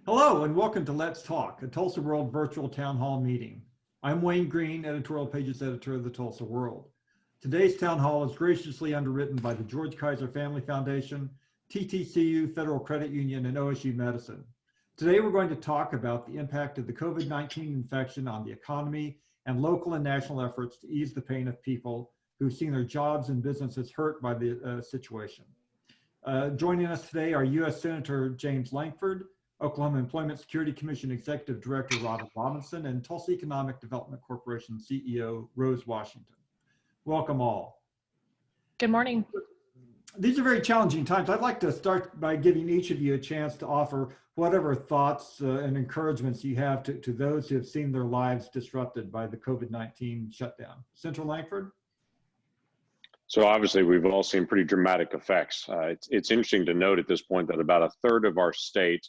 Hello and welcome to Let's Talk, a Tulsa World virtual town hall meeting. I'm Wayne Greene, editorial pages editor of the Tulsa World. Today's town hall is graciously underwritten by the George Kaiser Family Foundation, TTCU Federal Credit Union, and OSU Medicine. Today we're going to talk about the impact of the COVID-19 infection on the economy and local and national efforts to ease the pain of people who've seen their jobs and businesses hurt by the situation. Joining us today are U.S. Senator James Lankford, Oklahoma Employment Security Commission Executive Director Robin Robinson, and Tulsa Economic Development Corporation CEO Rose Washington. Welcome all. Good morning. These are very challenging times. I'd like to start by giving each of you a chance to offer whatever thoughts and encouragements you have to those who have seen their lives disrupted by the COVID-19 shutdown. Senator Lankford? So obviously we've all seen pretty dramatic effects. It's interesting to note at this point that about a third of our state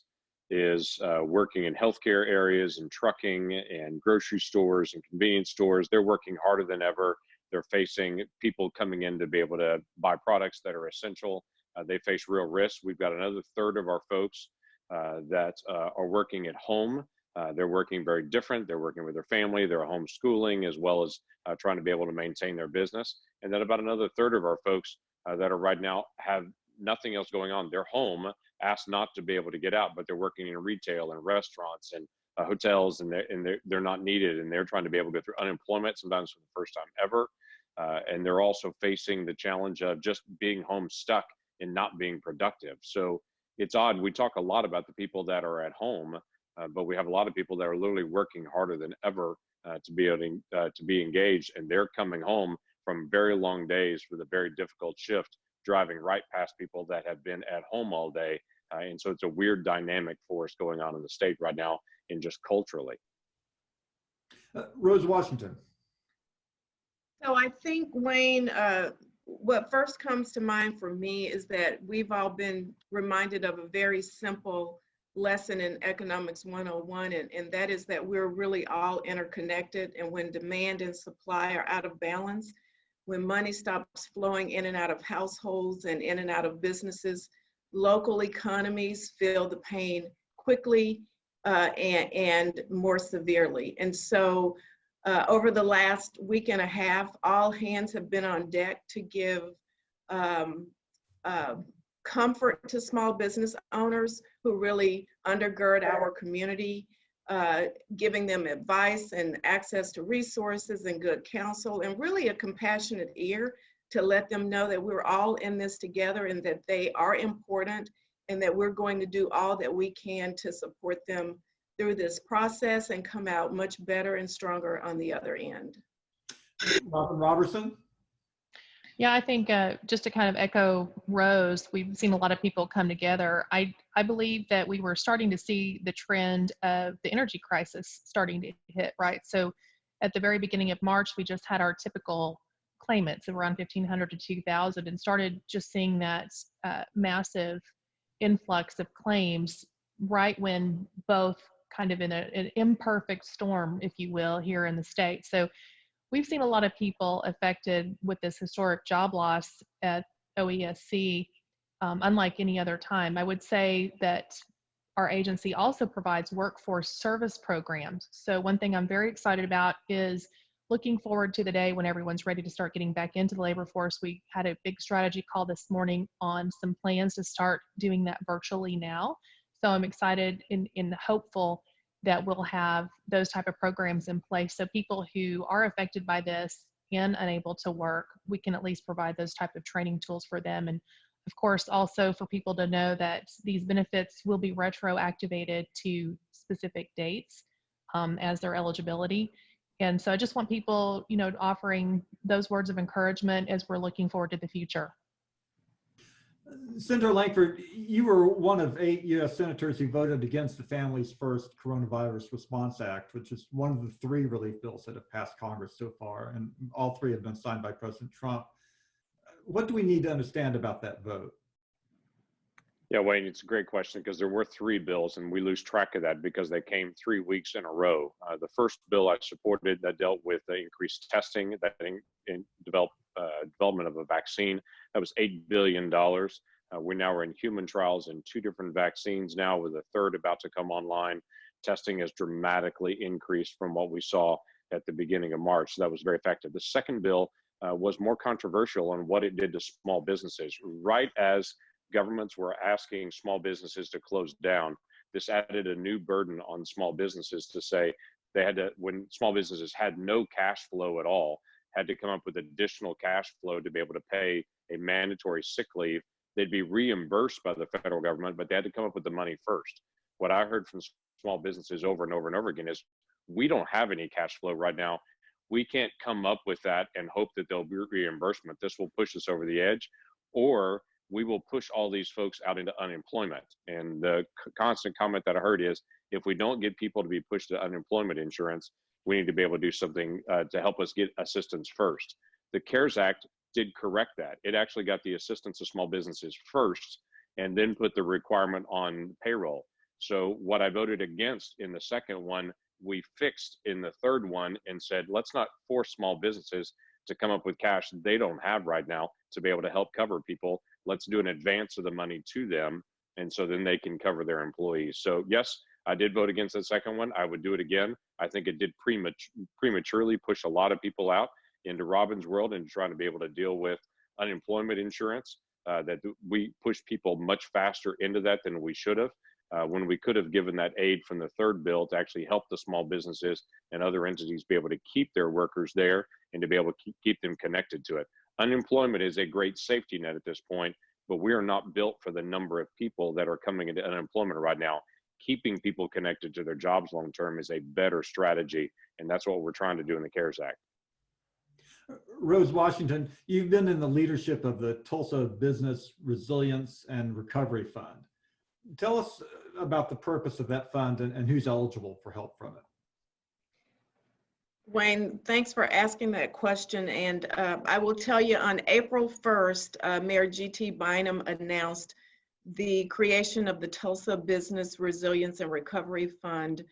is working in healthcare areas and trucking and grocery stores and convenience stores. They're working harder than ever. They're facing people coming in to be able to buy products that are essential. They face real risks. We've got another third of our folks that are working at home. They're working very different. They're working with their family. They're homeschooling as well as trying to be able to maintain their business. And then about another third of our folks that are right now have nothing else going on. They're home, asked not to be able to get out, but they're working in retail and restaurants and hotels, and they're not needed, and they're trying to be able to go through unemployment, sometimes for the first time ever. And they're also facing the challenge of just being home stuck and not being productive. So it's odd. We talk a lot about the people that are at home, but we have a lot of people that are literally working harder than ever to be able to be engaged, and they're coming home from very long days with a very difficult shift, driving right past people that have been at home all day. And so it's a weird dynamic force going on in the state right now and just culturally. Rose Washington. So I think, Wayne, what first comes to mind for me is that we've all been reminded of a very simple lesson in Economics 101, and that is that we're really all interconnected, and when demand and supply are out of balance, when money stops flowing in and out of households and in and out of businesses, local economies feel the pain quickly and more severely. And so over the last week and a half, all hands have been on deck to give comfort to small business owners who really undergird our community, giving them advice and access to resources and good counsel, and really a compassionate ear to let them know that we're all in this together and that they are important and that we're going to do all that we can to support them through this process and come out much better and stronger on the other end. Robin Roberson? Yeah, I think just to kind of echo Rose, we've seen a lot of people come together. I believe that we were starting to see the trend of the energy crisis starting to hit, right? So at the very beginning of March, we just had our typical claimants of around 1,500 to 2,000 and started just seeing that massive influx of claims right when both kind of in an imperfect storm, if you will, here in the state. So we've seen a lot of people affected with this historic job loss at OESC, unlike any other time. I would say that our agency also provides workforce service programs. So one thing I'm very excited about is looking forward to the day when everyone's ready to start getting back into the labor force. We had a big strategy call this morning on some plans to start doing that virtually now. So I'm excited and hopeful that we'll have those type of programs in place. So people who are affected by this and unable to work, we can at least provide those type of training tools for them. And of course, also for people to know that these benefits will be retroactivated to specific dates as their eligibility. And so I just want people, offering those words of encouragement as we're looking forward to the future. Senator Lankford, you were one of 8 U.S. senators who voted against the Families First Coronavirus Response Act, which is one of the 3 relief bills that have passed Congress so far, and all 3 have been signed by President Trump. What do we need to understand about that vote? Yeah, Wayne, it's a great question because there were 3 bills, and we lose track of that because they came 3 weeks in a row. The first bill I supported that dealt with the increased testing, that development of a vaccine. That was $8 billion. We now are in human trials in 2 different vaccines now, with a third about to come online. Testing has dramatically increased from what we saw at the beginning of March. So that was very effective. The second bill was more controversial on what it did to small businesses. Right as governments were asking small businesses to close down, this added a new burden on small businesses to say they had to, when small businesses had no cash flow at all, had to come up with additional cash flow to be able to pay a mandatory sick leave. They'd be reimbursed by the federal government, but they had to come up with the money first. What I heard from small businesses over and over and over again is, we don't have any cash flow right now. We can't come up with that and hope that there'll be reimbursement. This will push us over the edge, or we will push all these folks out into unemployment. And the constant comment that I heard is, if we don't get people to be pushed to unemployment insurance, we need to be able to do something to help us get assistance first. The CARES Act did correct that. It actually got the assistance of small businesses first, and then put the requirement on payroll. So what I voted against in the second one, we fixed in the third one, and said, let's not force small businesses to come up with cash they don't have right now to be able to help cover people. Let's do an advance of the money to them, and so then they can cover their employees. So yes, I did vote against the second one. I would do it again. I think it did prematurely push a lot of people out into Robin's world and trying to be able to deal with unemployment insurance. That we pushed people much faster into that than we should have, when we could have given that aid from the third bill to actually help the small businesses and other entities be able to keep their workers there and to be able to keep them connected to it. Unemployment is a great safety net at this point, but we are not built for the number of people that are coming into unemployment right now. Keeping people connected to their jobs long term is a better strategy, and that's what we're trying to do in the CARES Act. Rose Washington, you've been in the leadership of the Tulsa Business Resilience and Recovery Fund. Tell us about the purpose of that fund and who's eligible for help from it. Wayne, thanks for asking that question. And I will tell you, on April 1st, Mayor G.T. Bynum announced the creation of the Tulsa Business Resilience and Recovery Fund,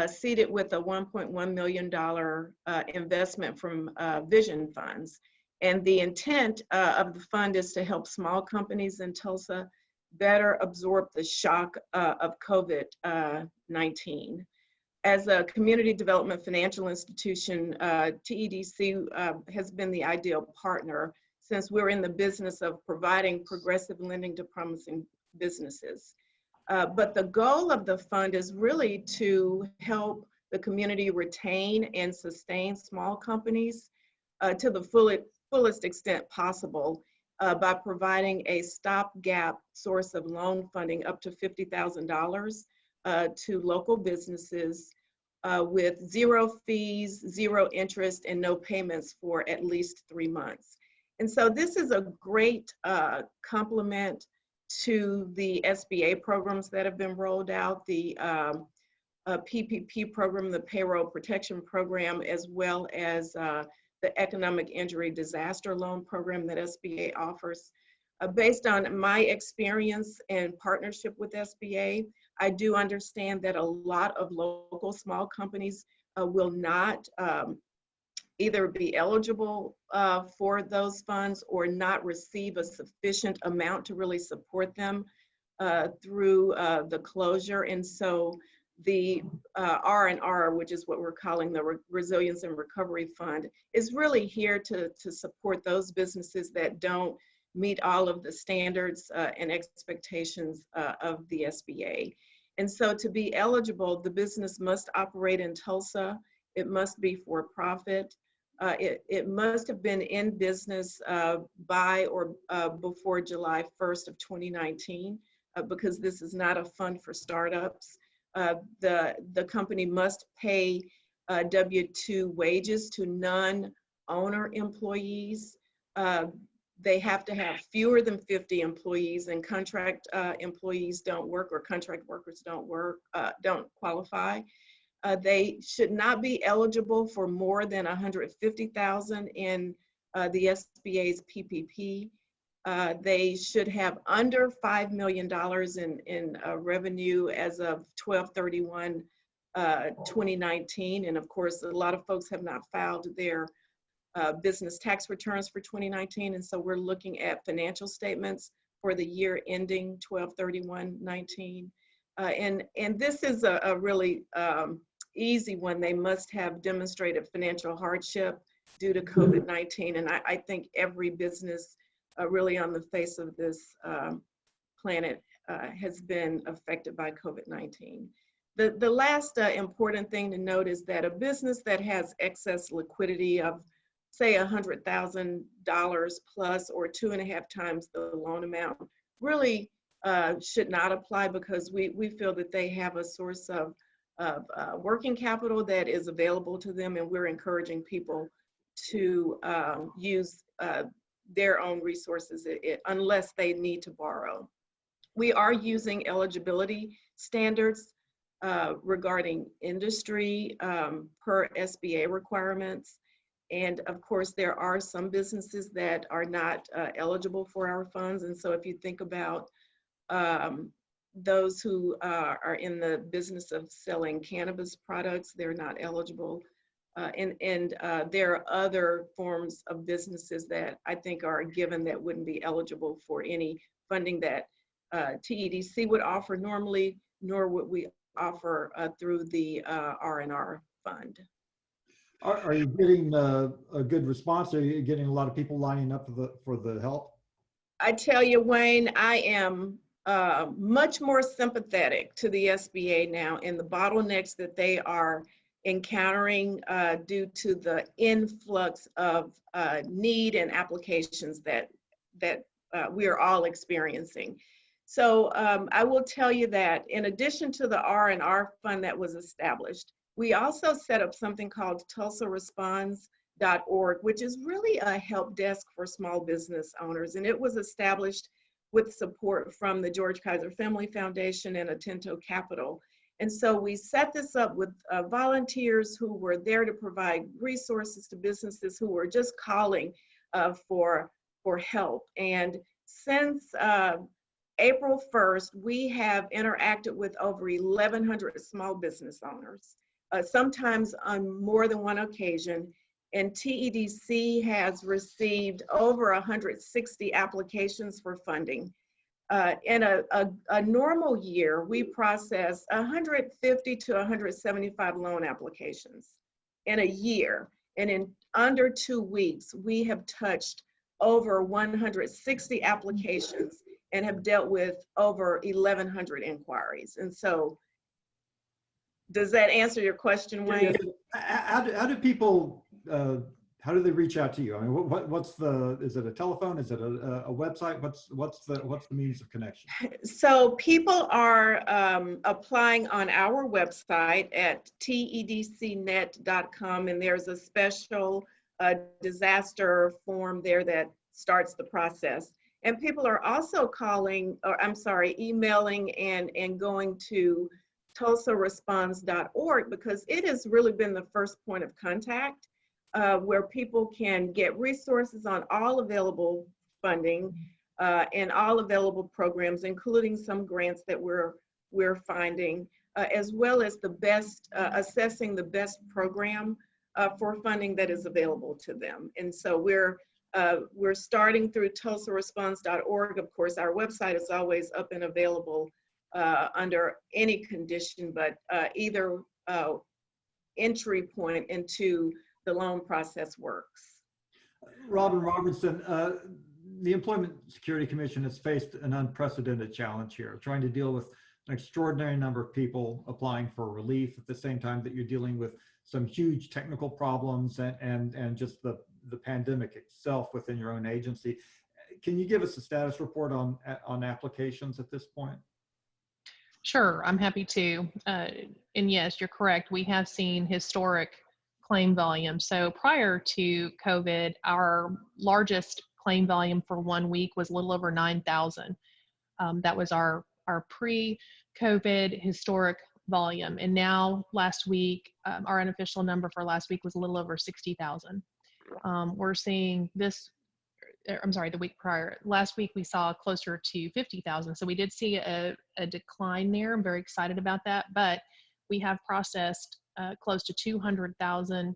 seeded with a $1.1 million investment from Vision Funds. And the intent of the fund is to help small companies in Tulsa better absorb the shock of COVID-19. As a community development financial institution, TEDC has been the ideal partner, since we're in the business of providing progressive lending to promising businesses. But the goal of the fund is really to help the community retain and sustain small companies to the fullest extent possible, by providing a stopgap source of loan funding up to $50,000 to local businesses with zero fees, zero interest, and no payments for at least 3 months. And so this is a great complement to the SBA programs that have been rolled out, the PPP program, the Payroll Protection Program, as well as the Economic Injury Disaster Loan Program that SBA offers. Based on my experience and partnership with SBA, I do understand that a lot of local small companies will not either be eligible for those funds or not receive a sufficient amount to really support them through the closure. And so the R&R, which is what we're calling the Resilience and Recovery Fund, is really here to support those businesses that don't meet all of the standards and expectations of the SBA. And so to be eligible, the business must operate in Tulsa. It must be for profit. It must have been in business by or before July 1st of 2019, because this is not a fund for startups. The company must pay W-2 wages to non-owner employees. They have to have fewer than 50 employees, and contract employees don't work, or contract workers don't qualify. They should not be eligible for more than $150,000 in the SBA's PPP. They should have under $5 million in revenue as of 12/31/2019. And of course, a lot of folks have not filed their business tax returns for 2019. And so we're looking at financial statements for the year ending 12/31/19. And this is a really easy one. They must have demonstrated financial hardship due to COVID-19. And I think every business really on the face of this planet has been affected by COVID-19. The last important thing to note is that a business that has excess liquidity of, say, $100,000 plus or 2.5 times the loan amount really should not apply, because we feel that they have a source of working capital that is available to them, and we're encouraging people to use their own resources unless they need to borrow. We are using eligibility standards regarding industry per SBA requirements. And of course, there are some businesses that are not eligible for our funds. And so if you think about those who are in the business of selling cannabis products, they're not eligible. And there are other forms of businesses that I think are given that wouldn't be eligible for any funding that TEDC would offer normally, nor would we offer through the R&R fund. Are you getting a good response? Are you getting a lot of people lining up for the help? I tell you, Wayne, I am much more sympathetic to the SBA now and the bottlenecks that they are encountering due to the influx of need and applications that we are all experiencing. So I will tell you that in addition to the R&R fund that was established, we also set up something called tulsaresponds.org, which is really a help desk for small business owners. And it was established with support from the George Kaiser Family Foundation and Atento Capital. And so we set this up with volunteers who were there to provide resources to businesses who were just calling for help. And since April 1st, we have interacted with over 1,100 small business owners, sometimes on more than one occasion. And TEDC has received over 160 applications for funding. In a normal year, we process 150 to 175 loan applications in a year. And in under 2 weeks, we have touched over 160 applications and have dealt with over 1,100 inquiries. And so, does that answer your question, Wayne? How do people, how do they reach out to you? I mean, what's the, is it a telephone? Is it a website? What's the means of connection? So people are applying on our website at tedcnet.com, and there's a special disaster form there that starts the process. And people are also calling, or I'm sorry, emailing and going to tulsaresponds.org, because it has really been the first point of contact where people can get resources on all available funding and all available programs, including some grants that we're finding, as well as the best, assessing the best program for funding that is available to them. And so we're starting through tulsaresponds.org. Of course, our website is always up and available under any condition, but either entry point into the loan process works. Robin Roberson, the Employment Security Commission has faced an unprecedented challenge here, trying to deal with an extraordinary number of people applying for relief at the same time that you're dealing with some huge technical problems and just the pandemic itself within your own agency. Can you give us a status report on applications at this point? Sure, I'm happy to. And yes, you're correct. We have seen historic claim volume. So prior to COVID, our largest claim volume for 1 week was a little over 9,000. That was our pre-COVID historic volume. And now last week, our unofficial number for last week was a little over 60,000. We're seeing this, I'm sorry, the week prior. Last week we saw closer to 50,000. So we did see a decline there. I'm very excited about that. But we have processed close to 200,000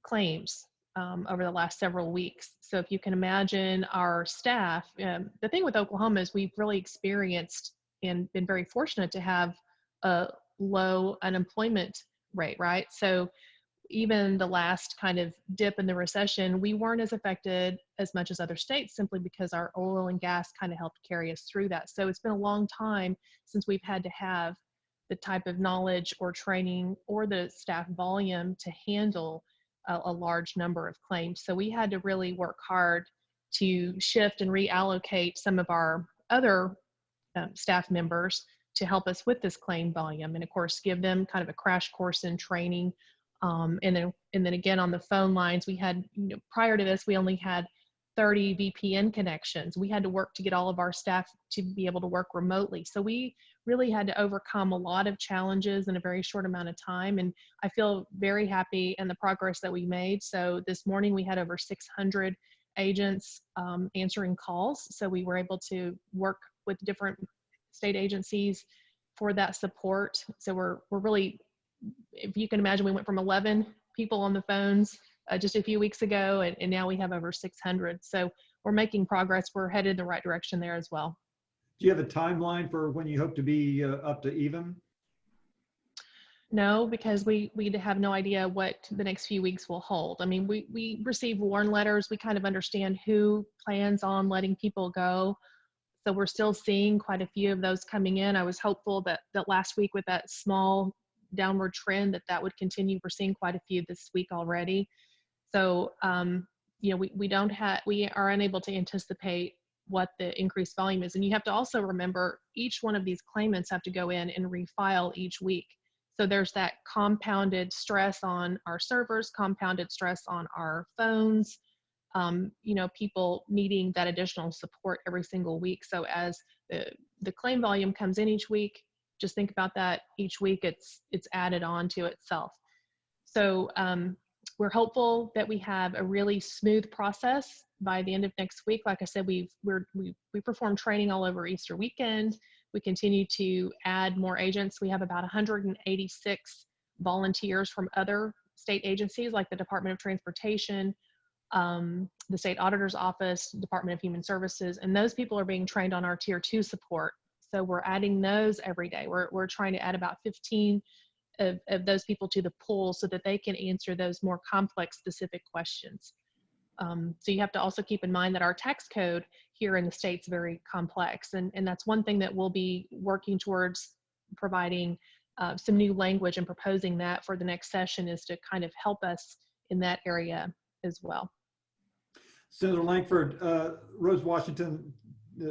claims over the last several weeks. So if you can imagine our staff, the thing with Oklahoma is we've really experienced and been very fortunate to have a low unemployment rate, right? So even the last kind of dip in the recession, we weren't as affected as much as other states simply because our oil and gas kind of helped carry us through that. So it's been a long time since we've had to have the type of knowledge or training or the staff volume to handle a large number of claims. So we had to really work hard to shift and reallocate some of our other staff members to help us with this claim volume, and of course give them kind of a crash course in training. And then again on the phone lines, we had, prior to this, we only had 30 VPN connections. We had to work to get all of our staff to be able to work remotely. So we really had to overcome a lot of challenges in a very short amount of time. And I feel very happy in the progress that we made. So this morning we had over 600 agents answering calls. So we were able to work with different state agencies for that support. So we're really, if you can imagine, we went from 11 people on the phones just a few weeks ago, and now we have over 600. So we're making progress. We're headed in the right direction there as well. Do you have a timeline for when you hope to be up to even? No, because we have no idea what the next few weeks will hold. I mean, we receive warn letters. We kind of understand who plans on letting people go. So we're still seeing quite a few of those coming in. I was hopeful that last week with that small downward trend that would continue. We're seeing quite a few this week already. So, we are unable to anticipate what the increased volume is. And you have to also remember, each one of these claimants have to go in and refile each week. So there's that compounded stress on our servers, compounded stress on our phones, people needing that additional support every single week. So as the claim volume comes in each week, just think about that each week, it's added on to itself. So we're hopeful that we have a really smooth process by the end of next week. Like I said, we perform training all over Easter weekend. We continue to add more agents. We have about 186 volunteers from other state agencies like the Department of Transportation, the State Auditor's Office, Department of Human Services, and those people are being trained on our Tier 2 support. So we're adding those every day. We're trying to add about 15 of those people to the pool so that they can answer those more complex specific questions. So you have to also keep in mind that our tax code here in the state's very complex. And that's one thing that we'll be working towards providing some new language and proposing that for the next session, is to kind of help us in that area as well. Senator Lankford, Rose Washington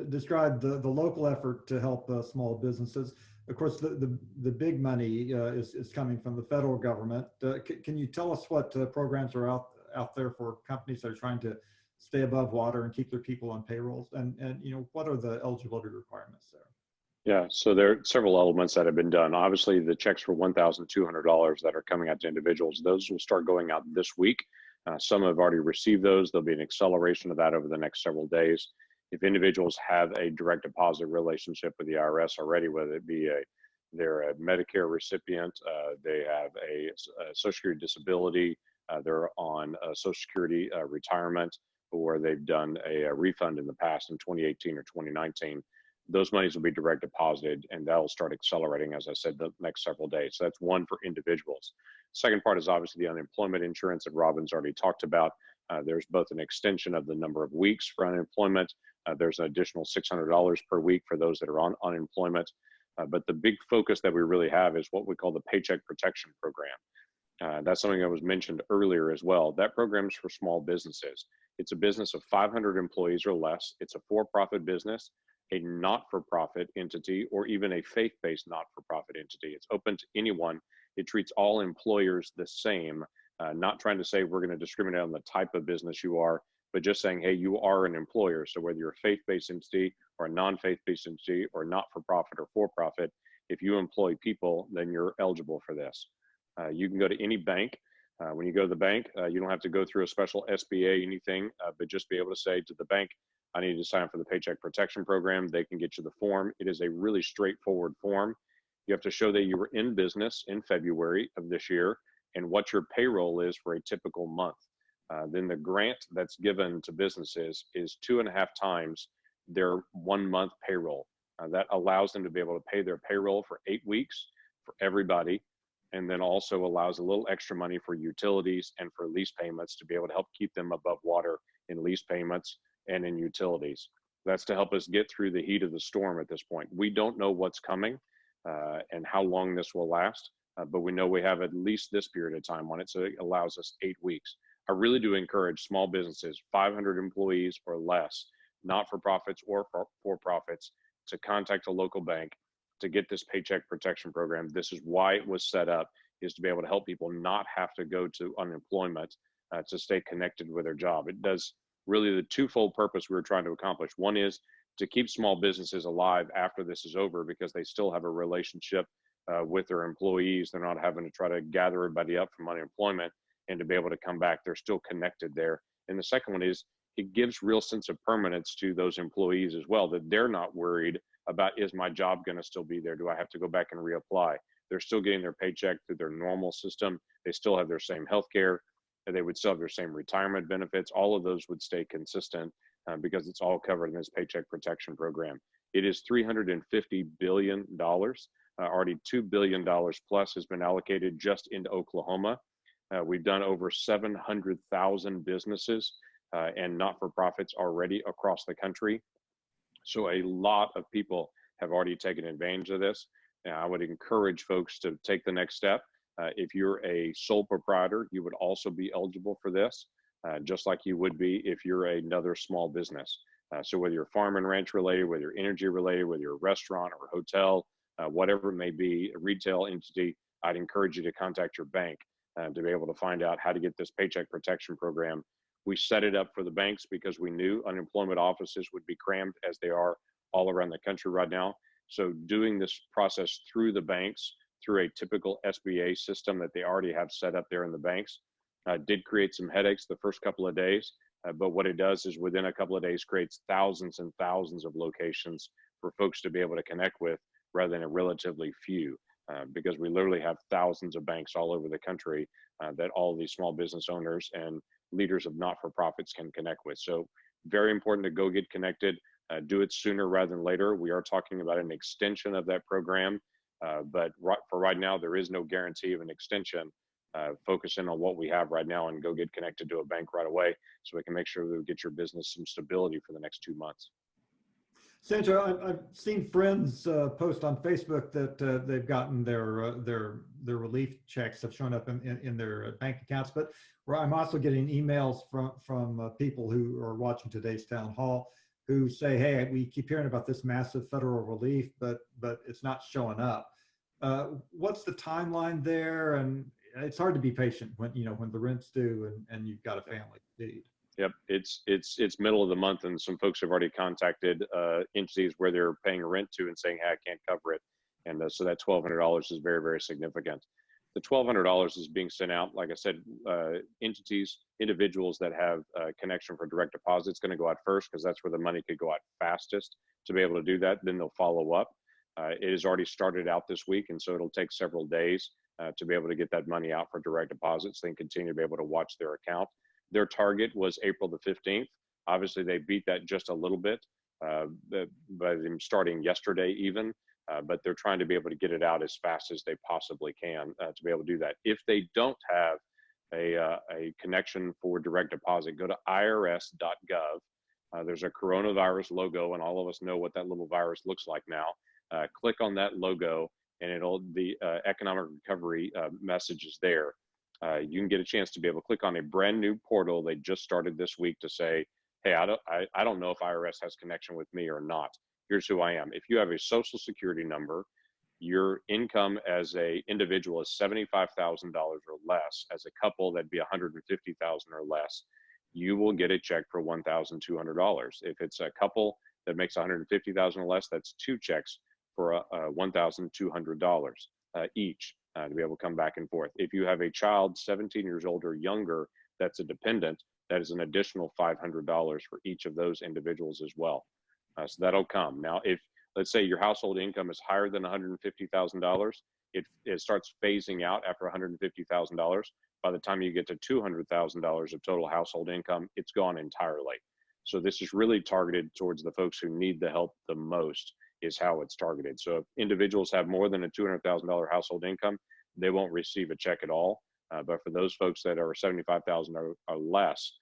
described the local effort to help small businesses. Of course, the big money is coming from the federal government. Can you tell us what programs are out there for companies that are trying to stay above water and keep their people on payrolls? And what are the eligibility requirements there? Yeah, so there are several elements that have been done. Obviously, the checks for $1,200 that are coming out to individuals, those will start going out this week. Some have already received those. There'll be an acceleration of that over the next several days. If individuals have a direct deposit relationship with the IRS already, whether it be they're a Medicare recipient, they have a Social Security disability, they're on a Social Security retirement, or they've done a refund in the past in 2018 or 2019, those monies will be direct deposited, and that'll start accelerating, as I said, the next several days. So that's one for individuals. Second part is obviously the unemployment insurance that Robin's already talked about. There's both an extension of the number of weeks for unemployment. There's an additional $600 per week for those that are on unemployment. But the big focus that we really have is what we call the Paycheck Protection Program. That's something that was mentioned earlier as well. That program is for small businesses. It's a business of 500 employees or less. It's a for-profit business, a not-for-profit entity, or even a faith-based not-for-profit entity. It's open to anyone. It treats all employers the same, not trying to say we're going to discriminate on the type of business you are, but just saying, hey, you are an employer. So whether you're a faith-based entity or a non-faith-based entity or not-for-profit or for-profit, if you employ people, then you're eligible for this. You can go to any bank. When you go to the bank, you don't have to go through a special SBA anything, but just be able to say to the bank, I need to sign up for the Paycheck Protection Program. They can get you the form. It is a really straightforward form. You have to show that you were in business in February of this year and what your payroll is for a typical month. then the grant that's given to businesses is 2.5 times their 1 month payroll. That allows them to be able to pay their payroll for 8 weeks for everybody, and then also allows a little extra money for utilities and for lease payments to be able to help keep them above water in lease payments and in utilities. That's to help us get through the heat of the storm at this point. We don't know what's coming and how long this will last, but we know we have at least this period of time on it, so it allows us 8 weeks. I really do encourage small businesses, 500 employees or less, not-for-profits or for-profits, to contact a local bank to get this Paycheck Protection Program. This is why it was set up, is to be able to help people not have to go to unemployment to stay connected with their job. It does really the twofold purpose we were trying to accomplish. One is to keep small businesses alive after this is over, because they still have a relationship with their employees. They're not having to try to gather everybody up from unemployment, and to be able to come back, they're still connected there. And the second one is it gives real sense of permanence to those employees as well, that they're not worried about, is my job going to still be there? Do I have to go back and reapply? They're still getting their paycheck through their normal system. They still have their same health care. They would still have their same retirement benefits. All of those would stay consistent because it's all covered in this Paycheck Protection Program. It is $350 billion. Already $2 billion plus has been allocated just into Oklahoma. We've done over 700,000 businesses and not-for-profits already across the country. So a lot of people have already taken advantage of this. I would encourage folks to take the next step. If you're a sole proprietor, you would also be eligible for this, just like you would be if you're another small business. So whether you're farm and ranch related, whether you're energy related, whether you're a restaurant or a hotel, whatever it may be, a retail entity, I'd encourage you to contact your bank to be able to find out how to get this Paycheck Protection Program. We set it up for the banks because we knew unemployment offices would be crammed, as they are all around the country right now. So doing this process through the banks, through a typical SBA system that they already have set up there in the banks, did create some headaches the first couple of days. But what it does is within a couple of days creates thousands and thousands of locations for folks to be able to connect with, rather than a relatively few, because we literally have thousands of banks all over the country that all these small business owners and leaders of not-for-profits can connect with. So very important to go get connected, do it sooner rather than later. We are talking about an extension of that program, but for right now, there is no guarantee of an extension. Focus in on what we have right now and go get connected to a bank right away, so we can make sure that we get your business some stability for the next 2 months. Sandra, I've seen friends post on Facebook that they've gotten their relief checks have shown up in their bank accounts, but I'm also getting emails from people who are watching today's town hall who say, hey, we keep hearing about this massive federal relief, but it's not showing up. What's the timeline there? And it's hard to be patient when the rent's due and you've got a family to feed. Yep, it's middle of the month, and some folks have already contacted entities where they're paying rent to and saying, hey, I can't cover it. And so that $1,200 is very, very significant. The $1,200 is being sent out, like I said, individuals that have a connection for direct deposit, it's going to go out first because that's where the money could go out fastest to be able to do that. Then they'll follow up. It has already started out this week, and so it'll take several days to be able to get that money out for direct deposits. They can continue to be able to watch their account. Their target was April the 15th. Obviously, they beat that just a little bit by them starting yesterday even, but they're trying to be able to get it out as fast as they possibly can to be able to do that. If they don't have a connection for direct deposit, go to irs.gov. There's a coronavirus logo, and all of us know what that little virus looks like now. Click on that logo, and the economic recovery message is there. You can get a chance to be able to click on a brand new portal they just started this week to say, hey, I don't know if IRS has connection with me or not. Here's who I am. If you have a social security number, your income as a individual is $75,000 or less. As a couple, that'd be $150,000 or less. You will get a check for $1,200. If it's a couple that makes $150,000 or less, that's 2 checks for $1,200 each. To be able to come back and forth. If you have a child 17 years old or younger that's a dependent, that is an additional $500 for each of those individuals as well. So that'll come. Now, if let's say your household income is higher than $150,000, it starts phasing out after $150,000. By the time you get to $200,000 of total household income, it's gone entirely. So this is really targeted towards the folks who need the help the most, is how it's targeted. So if individuals have more than a $200,000 household income, they won't receive a check at all. But for those folks that are 75,000 or less,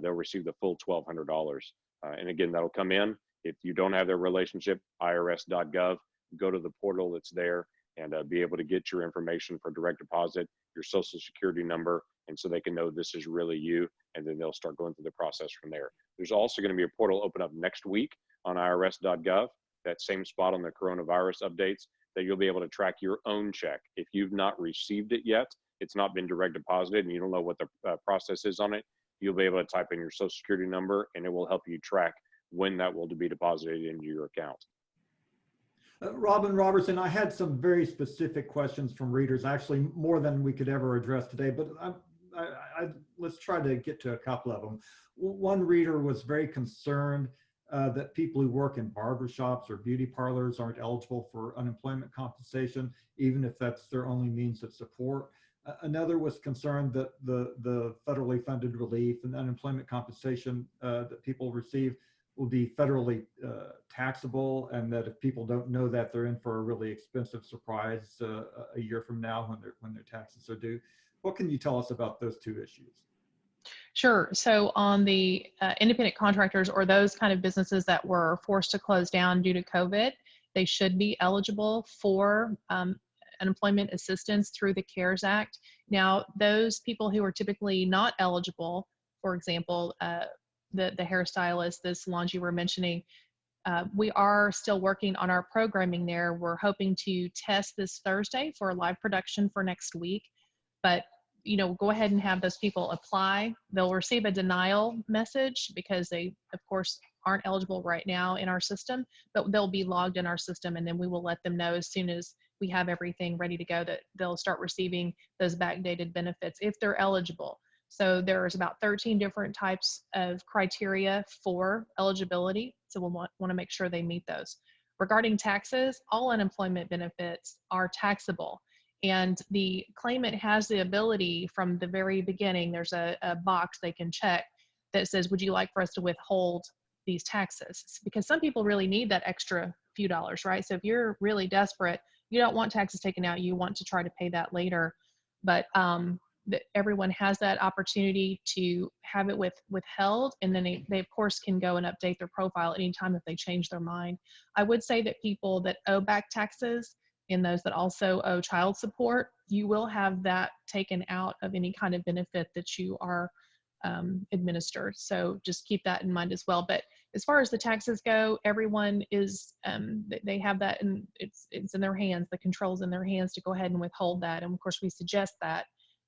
they'll receive the full $1,200. And again, that'll come in. If you don't have their relationship, irs.gov, go to the portal that's there and be able to get your information for direct deposit, your social security number, and so they can know this is really you, and then they'll start going through the process from there. There's also going to be a portal open up next week on irs.gov, that same spot on the coronavirus updates, that you'll be able to track your own check. If you've not received it yet, it's not been direct deposited, and you don't know what the process is on it, you'll be able to type in your social security number, and it will help you track when that will be deposited into your account. Robin Roberson, I had some very specific questions from readers, actually more than we could ever address today, but let's try to get to a couple of them. One reader was very concerned that people who work in barbershops or beauty parlors aren't eligible for unemployment compensation, even if that's their only means of support. Another was concerned that the federally funded relief and unemployment compensation that people receive will be federally taxable, and that if people don't know that, they're in for a really expensive surprise a year from now when their taxes are due. What can you tell us about those two issues? Sure. So on the independent contractors or those kind of businesses that were forced to close down due to COVID, they should be eligible for unemployment assistance through the CARES Act. Now, those people who are typically not eligible, for example, the hairstylist, the salons you were mentioning, we are still working on our programming there. We're hoping to test this Thursday for a live production for next week, but go ahead and have those people apply. They'll receive a denial message because they, of course, aren't eligible right now in our system, but they'll be logged in our system, and then we will let them know as soon as we have everything ready to go that they'll start receiving those backdated benefits if they're eligible. So there's about 13 different types of criteria for eligibility. So we'll want to make sure they meet those. Regarding taxes, all unemployment benefits are taxable. And the claimant has the ability from the very beginning, there's a box they can check that says, would you like for us to withhold these taxes? Because some people really need that extra few dollars, right? So if you're really desperate, you don't want taxes taken out, you want to try to pay that later. But everyone has that opportunity to have it withheld, and then they of course can go and update their profile anytime if they change their mind. I would say that people that owe back taxes and those that also owe child support, you will have that taken out of any kind of benefit that you are administered. So just keep that in mind as well. But as far as the taxes go, everyone is, they have that, and it's in their hands, the controls in their hands to go ahead and withhold that. And of course we suggest that,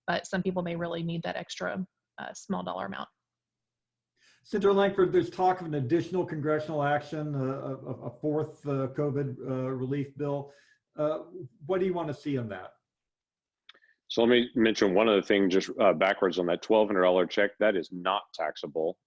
but some people may really need that extra small dollar amount. Senator Lankford, there's talk of an additional congressional action, a fourth COVID relief bill. What do you want to see in that? So let me mention one other thing just backwards on that $1,200 check. That is not taxable.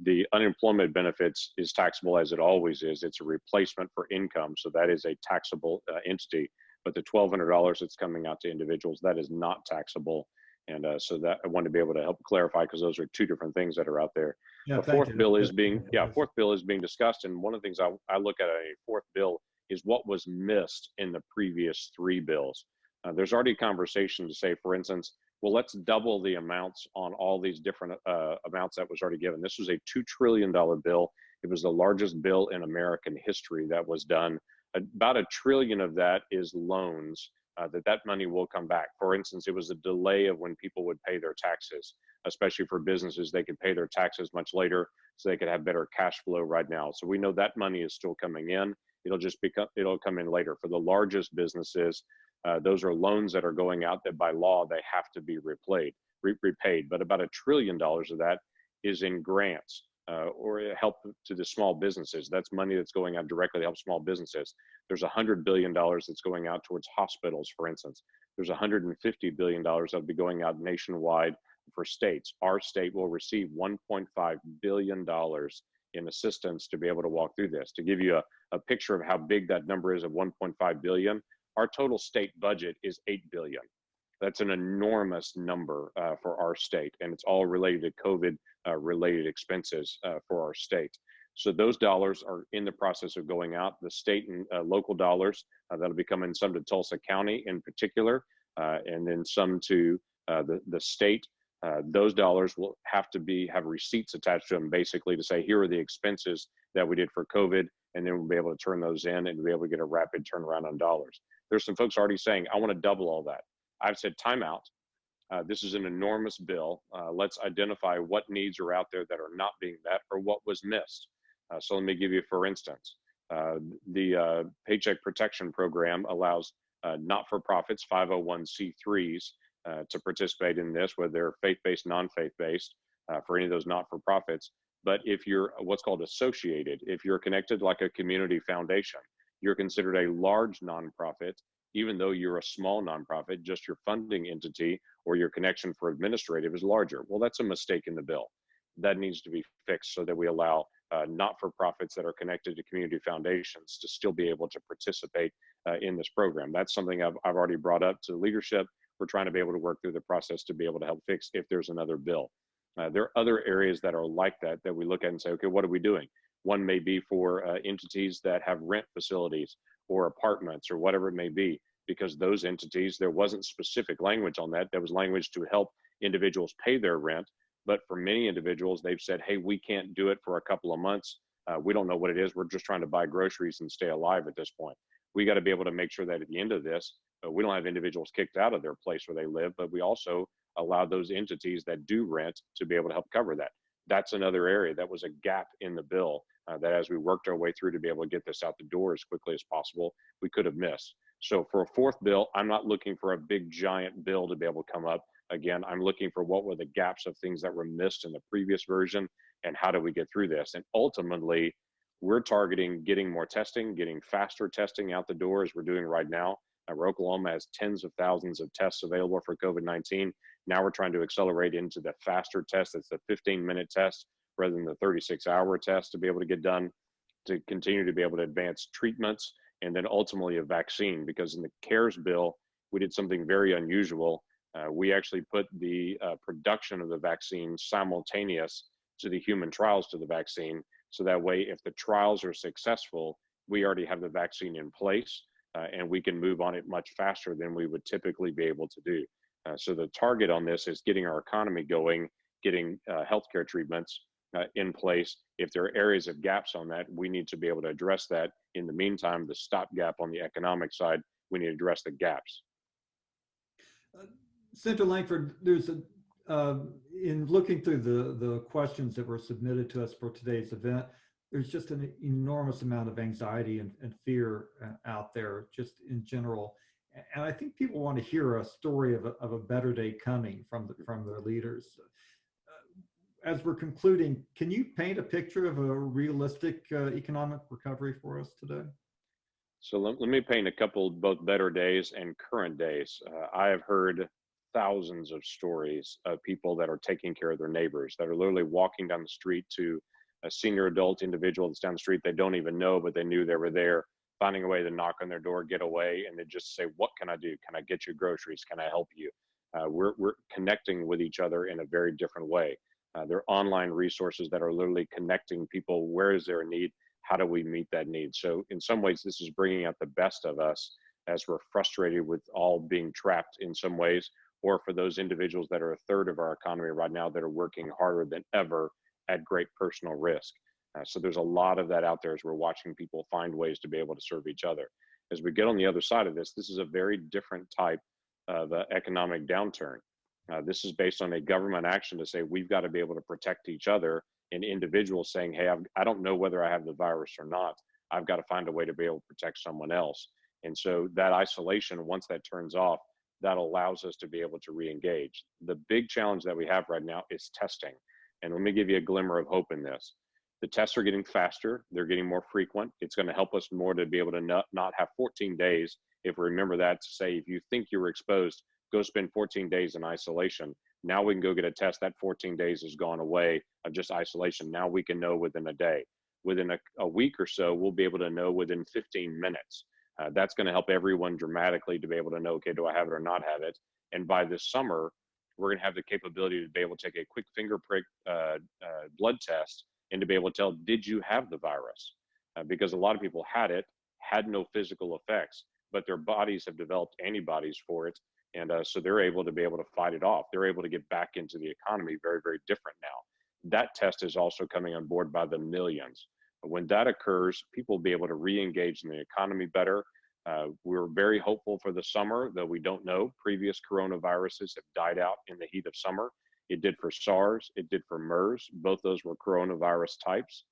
The unemployment benefits is taxable as it always is. It's a replacement for income, so that is a taxable entity. But the $1,200 that's coming out to individuals, that is not taxable. And so that I want to be able to help clarify, because those are two different things that are out there. Yeah, the fourth bill is being, fourth bill is being discussed. And one of the things I look at a fourth bill is what was missed in the previous three bills. There's already conversation to say, for instance, well, let's double the amounts on all these different amounts that was already given. This was a $2 trillion bill. It was the largest bill in American history that was done. About $1 trillion of that is loans, that money will come back. For instance, it was a delay of when people would pay their taxes, especially for businesses. They could pay their taxes much later so they could have better cash flow right now. So we know that money is still coming in. It'll come in later. For the largest businesses, those are loans that are going out that by law they have to be repaid. But about $1 trillion of that is in grants or help to the small businesses. That's money that's going out directly to help small businesses. There's $100 billion that's going out towards hospitals, for instance. There's $150 billion that'll be going out nationwide for states. Our state will receive $1.5 billion in assistance to be able to walk through this. To give you a picture of how big that number is of 1.5 billion, our total state budget is $8 billion. That's an enormous number for our state, and it's all related to COVID related expenses for our state. So those dollars are in the process of going out. The state and local dollars that'll be coming, some to Tulsa County in particular, and then some to the state. Those dollars will have receipts attached to them, basically to say, here are the expenses that we did for COVID, and then we'll be able to turn those in and be able to get a rapid turnaround on dollars. There's some folks already saying, I want to double all that. I've said, time out. This is an enormous bill. Let's identify what needs are out there that are not being met or what was missed. So let me give you, for instance, the Paycheck Protection Program allows not-for-profits, 501c3s, to participate in this, whether they're faith-based, non-faith-based, for any of those not-for-profits. But if you're what's called associated, if you're connected like a community foundation, you're considered a large nonprofit, even though you're a small nonprofit, just your funding entity or your connection for administrative is larger. Well, that's a mistake in the bill. That needs to be fixed so that we allow not-for-profits that are connected to community foundations to still be able to participate in this program. That's something I've already brought up to leadership. We're trying to be able to work through the process to be able to help fix if there's another bill. There are other areas that are like that we look at and say, okay, what are we doing? One may be for entities that have rent facilities or apartments or whatever it may be, because those entities, there wasn't specific language on that. There was language to help individuals pay their rent. But for many individuals, they've said, hey, we can't do it for a couple of months. We don't know what it is. We're just trying to buy groceries and stay alive at this point. We got to be able to make sure that at the end of this, we don't have individuals kicked out of their place where they live, but we also allow those entities that do rent to be able to help cover that. That's another area that was a gap in the bill that as we worked our way through to be able to get this out the door as quickly as possible, we could have missed. So for a fourth bill, I'm not looking for a big giant bill to be able to come up. Again, I'm looking for what were the gaps of things that were missed in the previous version and how do we get through this? And ultimately, we're targeting getting more testing, getting faster testing out the door as we're doing right now. Oklahoma has tens of thousands of tests available for COVID-19. Now we're trying to accelerate into the faster test. That's the 15-minute test rather than the 36-hour test to be able to get done, to continue to be able to advance treatments, and then ultimately a vaccine. Because in the CARES bill, we did something very unusual. We actually put the production of the vaccine simultaneous to the human trials to the vaccine. So that way, if the trials are successful, we already have the vaccine in place and we can move on it much faster than we would typically be able to do. So the target on this is getting our economy going, getting healthcare treatments in place. If there are areas of gaps on that, we need to be able to address that. In the meantime, the stopgap on the economic side, we need to address the gaps. Senator Lankford, there's in looking through the questions that were submitted to us for today's event, there's just an enormous amount of anxiety and fear out there just in general. And I think people want to hear a story of a better day coming from their leaders. As we're concluding, can you paint a picture of a realistic economic recovery for us today? So let me paint a couple, both better days and current days. I have heard thousands of stories of people that are taking care of their neighbors, that are literally walking down the street to a senior adult individual that's down the street they don't even know, but they knew they were there, finding a way to knock on their door, get away, and they just say, what can I do? Can I get you groceries? Can I help you? We're connecting with each other in a very different way. There are online resources that are literally connecting people. Where is there a need? How do we meet that need? So in some ways, this is bringing out the best of us as we're frustrated with all being trapped in some ways, or for those individuals that are a third of our economy right now that are working harder than ever at great personal risk. So there's a lot of that out there as we're watching people find ways to be able to serve each other. As we get on the other side of this is a very different type of economic downturn. This is based on a government action to say we've got to be able to protect each other, and individuals saying, hey, I don't know whether I have the virus or not. I've got to find a way to be able to protect someone else. And so that isolation, once that turns off, that allows us to be able to re-engage. The big challenge that we have right now is testing. And let me give you a glimmer of hope in this. The tests are getting faster. They're getting more frequent. It's going to help us more to be able to not have 14 days. If we remember that, to say, if you think you were exposed, go spend 14 days in isolation. Now we can go get a test. That 14 days has gone away of just isolation. Now we can know within a day. Within a week or so, we'll be able to know within 15 minutes. That's going to help everyone dramatically to be able to know, okay, do I have it or not have it? And by this summer, we're going to have the capability to be able to take a quick finger prick blood test and to be able to tell, did you have the virus? Because a lot of people had it, had no physical effects, but their bodies have developed antibodies for it. And so they're able to be able to fight it off. They're able to get back into the economy very, very different now. That test is also coming on board by the millions. When that occurs, people will be able to re-engage in the economy better. We're very hopeful for the summer, though we don't know. Previous coronaviruses have died out in the heat of summer. It did for SARS, it did for MERS. Both those were coronavirus types.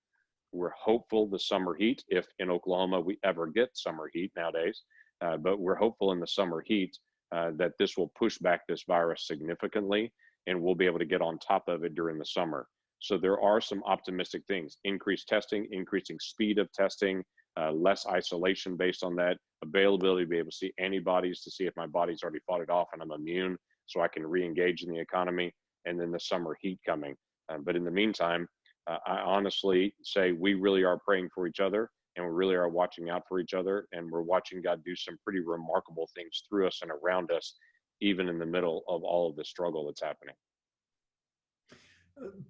We're hopeful the summer heat, if in Oklahoma we ever get summer heat nowadays, but we're hopeful in the summer heat that this will push back this virus significantly, and we'll be able to get on top of it during the summer. So there are some optimistic things: increased testing, increasing speed of testing, less isolation based on that, availability to be able to see antibodies to see if my body's already fought it off and I'm immune, so I can re-engage in the economy, and then the summer heat coming. But in the meantime, I honestly say we really are praying for each other, and we really are watching out for each other, and we're watching God do some pretty remarkable things through us and around us, even in the middle of all of the struggle that's happening.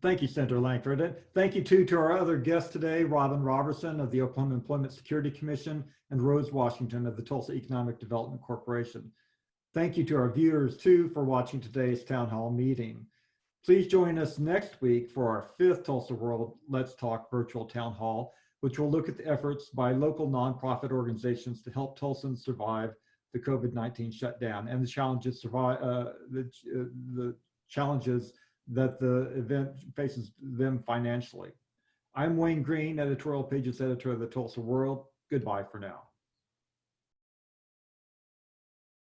Thank you, Senator Lankford. And thank you too to our other guests today, Robin Roberson of the Oklahoma Employment Security Commission and Rose Washington of the Tulsa Economic Development Corporation. Thank you to our viewers too for watching today's town hall meeting. Please join us next week for our 5th Tulsa World Let's Talk virtual town hall, which will look at the efforts by local nonprofit organizations to help Tulsans survive the COVID-19 shutdown and the challenges the challenges that the event faces them financially. I'm Wayne Greene, editorial pages editor of the Tulsa World. Goodbye for now.